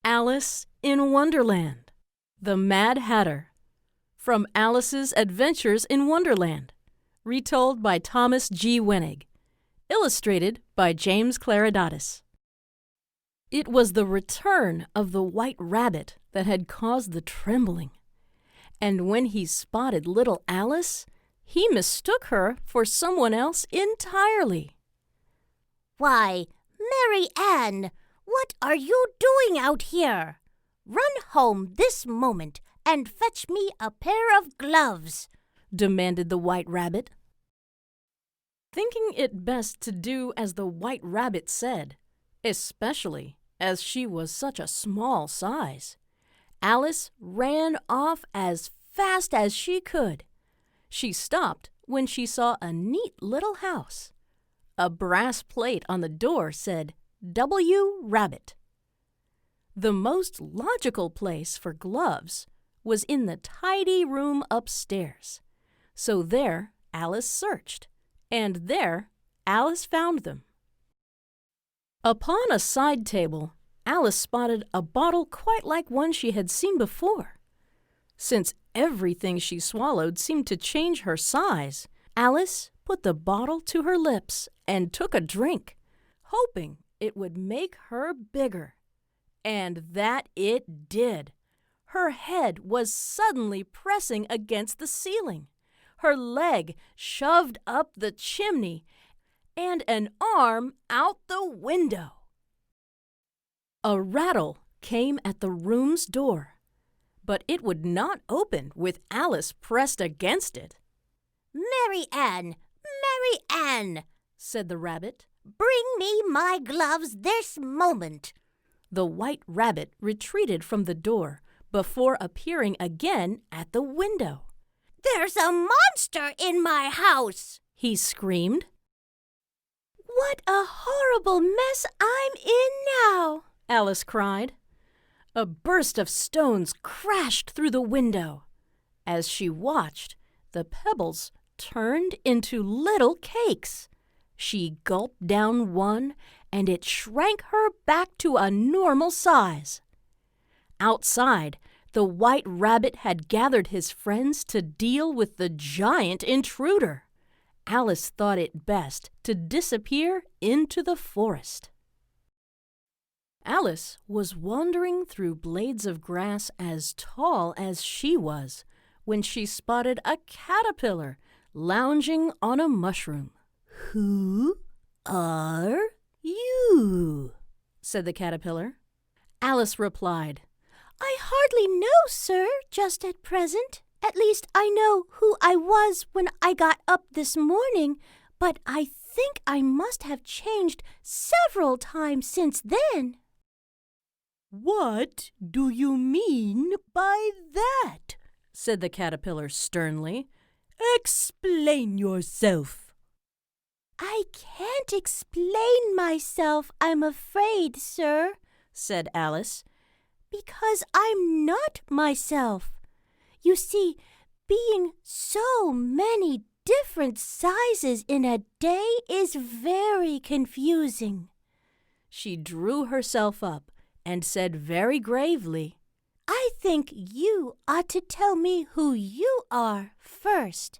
Alice in Wonderland, The Mad Hatter, from Alice's Adventures in Wonderland, retold by Thomas G. Wenig, illustrated by James Claridatis. It was the return of the White Rabbit that had caused the trembling, and when he spotted little Alice, he mistook her for someone else entirely. "Why, Mary Ann, what are you doing out here? Run home this moment and fetch me a pair of gloves," demanded the White Rabbit. Thinking it best to do as the White Rabbit said, especially as she was such a small size, Alice ran off as fast as she could. She stopped when she saw a neat little house. A brass plate on the door said, W. Rabbit. The most logical place for gloves was in the tidy room upstairs. So there Alice searched, and there Alice found them. Upon a side table, Alice spotted a bottle quite like one she had seen before. Since everything she swallowed seemed to change her size, Alice put the bottle to her lips and took a drink, hoping it would make her bigger. And that it did. Her head was suddenly pressing against the ceiling, her leg shoved up the chimney, and an arm out the window. A rattle came at the room's door, but it would not open with Alice pressed against it. "Mary Ann, Mary Ann," said the rabbit, "bring me my gloves this moment." The White Rabbit retreated from the door before appearing again at the window. "There's a monster in my house!" he screamed. "What a horrible mess I'm in now!" Alice cried. A burst of stones crashed through the window. As she watched, the pebbles turned into little cakes. She gulped down one, and it shrank her back to a normal size. Outside, the White Rabbit had gathered his friends to deal with the giant intruder. Alice thought it best to disappear into the forest. Alice was wandering through blades of grass as tall as she was when she spotted a caterpillar lounging on a mushroom. "Who are you?" said the caterpillar. Alice replied, "I hardly know, sir, just at present. At least I know who I was when I got up this morning, but I think I must have changed several times since then." "What do you mean by that?" said the caterpillar sternly. "Explain yourself." "I can't explain myself, I'm afraid, sir," said Alice, "because I'm not myself. You see, being so many different sizes in a day is very confusing." She drew herself up and said very gravely, "I think you ought to tell me who you are first."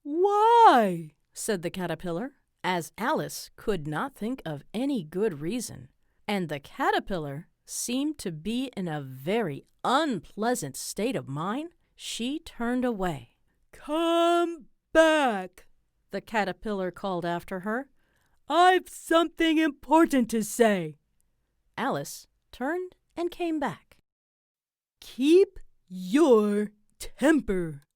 "Why?" said the caterpillar, as Alice could not think of any good reason, and the caterpillar seemed to be in a very unpleasant state of mind. She turned away. "Come back," the caterpillar called after her. "I've something important to say." Alice turned and came back. "Keep your temper,"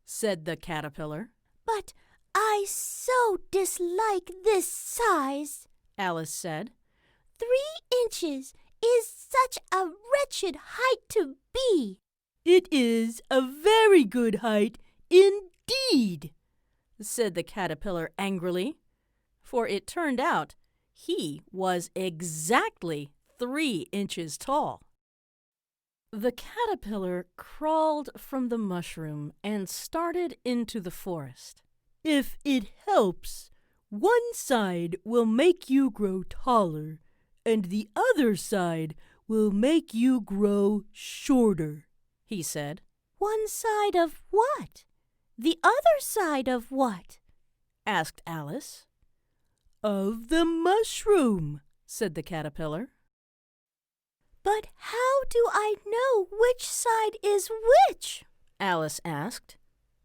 said the caterpillar. "But I so dislike this size," Alice said. 3 inches is such a wretched height to be." "It is a very good height indeed," said the caterpillar angrily, for it turned out he was exactly 3 inches tall. The caterpillar crawled from the mushroom and started into the forest. "If it helps, one side will make you grow taller, and the other side will make you grow shorter," he said. One side of what? The other side of what? asked Alice. "Of the mushroom," said the caterpillar. But how do I know which side is which? Alice asked.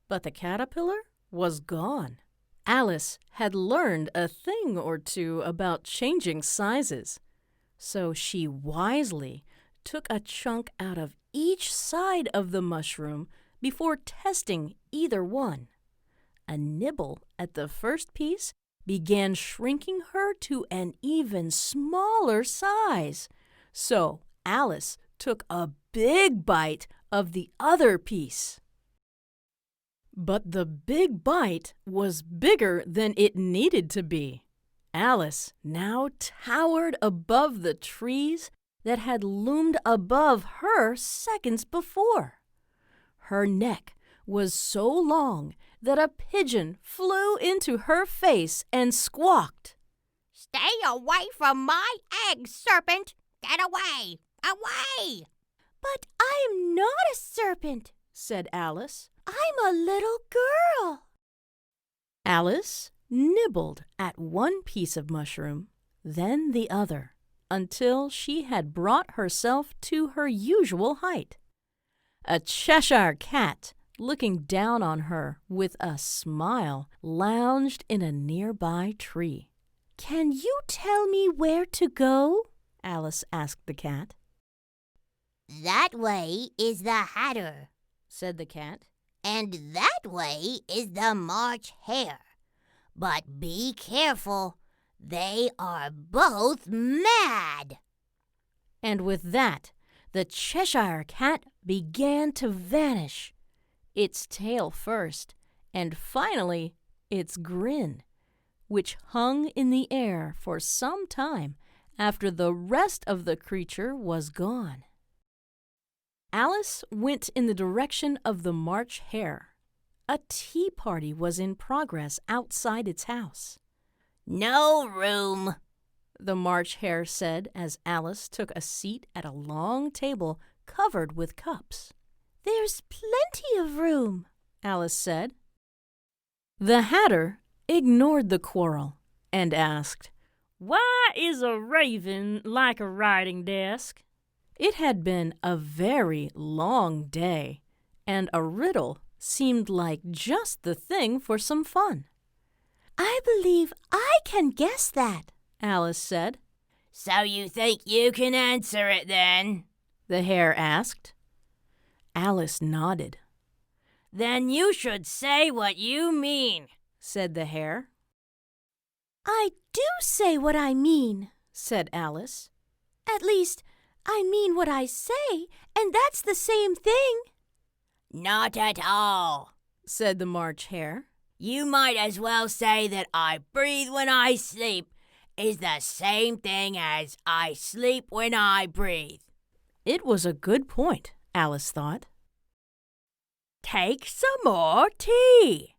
But the caterpillar was gone. Alice had learned a thing or two about changing sizes, so she wisely took a chunk out of each side of the mushroom before testing either one. A nibble at the first piece began shrinking her to an even smaller size, so Alice took a big bite of the other piece. But the big bite was bigger than it needed to be. Alice now towered above the trees that had loomed above her seconds before. Her neck was so long that a pigeon flew into her face and squawked. "Stay away from my eggs, serpent! Get away! Away!" But I'm not a serpent, said Alice. I'm a little girl. Alice nibbled at one piece of mushroom, then the other, until she had brought herself to her usual height. A Cheshire cat, looking down on her with a smile, lounged in a nearby tree. Can you tell me where to go? Alice asked the cat. "That way is the Hatter, said the cat. and that way is the March Hare. But be careful, they are both mad." And with that, the Cheshire cat began to vanish, its tail first, and finally its grin, which hung in the air for some time after the rest of the creature was gone. Alice went in the direction of the March Hare. A tea party was in progress outside its house. "No room," the March Hare said as Alice took a seat at a long table covered with cups. There's plenty of room, Alice said. The Hatter ignored the quarrel and asked, "Why is a raven like a writing desk?" It had been a very long day, and a riddle seemed like just the thing for some fun. I believe I can guess that, Alice said. "So you think you can answer it then?" the hare asked. Alice nodded. "Then you should say what you mean," said the hare. I do say what I mean, said Alice. At least, I mean what I say, and that's the same thing. "Not at all," said the March Hare. "You might as well say that I breathe when I sleep is the same thing as I sleep when I breathe." It was a good point, Alice thought. "Take some more tea,"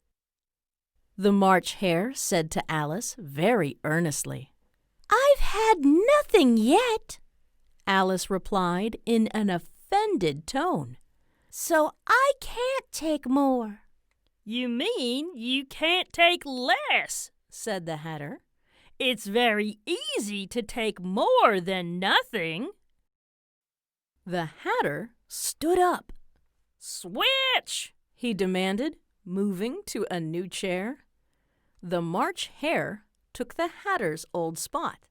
the March Hare said to Alice very earnestly. I've had nothing yet, Alice replied in an offended tone. so I can't take more. "You mean you can't take less," said the Hatter. "It's very easy to take more than nothing." The Hatter stood up. "Switch!" he demanded, moving to a new chair. The March Hare took the Hatter's old spot.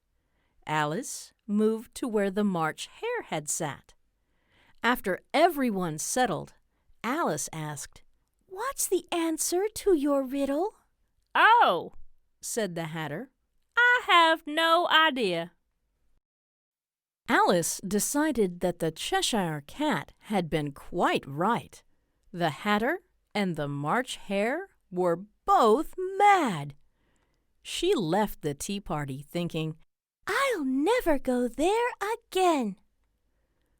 Alice moved to where the March Hare had sat. After everyone settled, Alice asked, What's the answer to your riddle? "Oh," said the Hatter. "I have no idea." Alice decided that the Cheshire Cat had been quite right. The Hatter and the March Hare were both mad. She left the tea party thinking, I'll never go there again.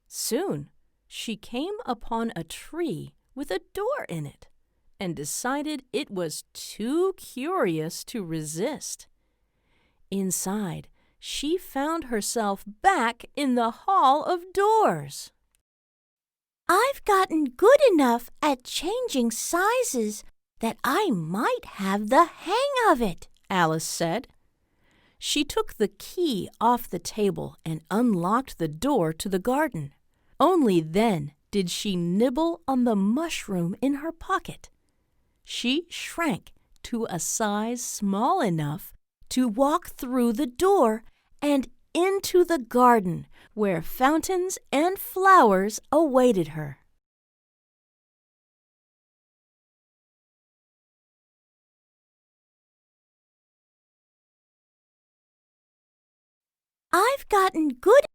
Soon she came upon a tree with a door in it and decided it was too curious to resist. Inside, she found herself back in the Hall of Doors. I've gotten good enough at changing sizes that I might have the hang of it, Alice said. She took the key off the table and unlocked the door to the garden. Only then did she nibble on the mushroom in her pocket. She shrank to a size small enough to walk through the door and into the garden where fountains and flowers awaited her. I've gotten good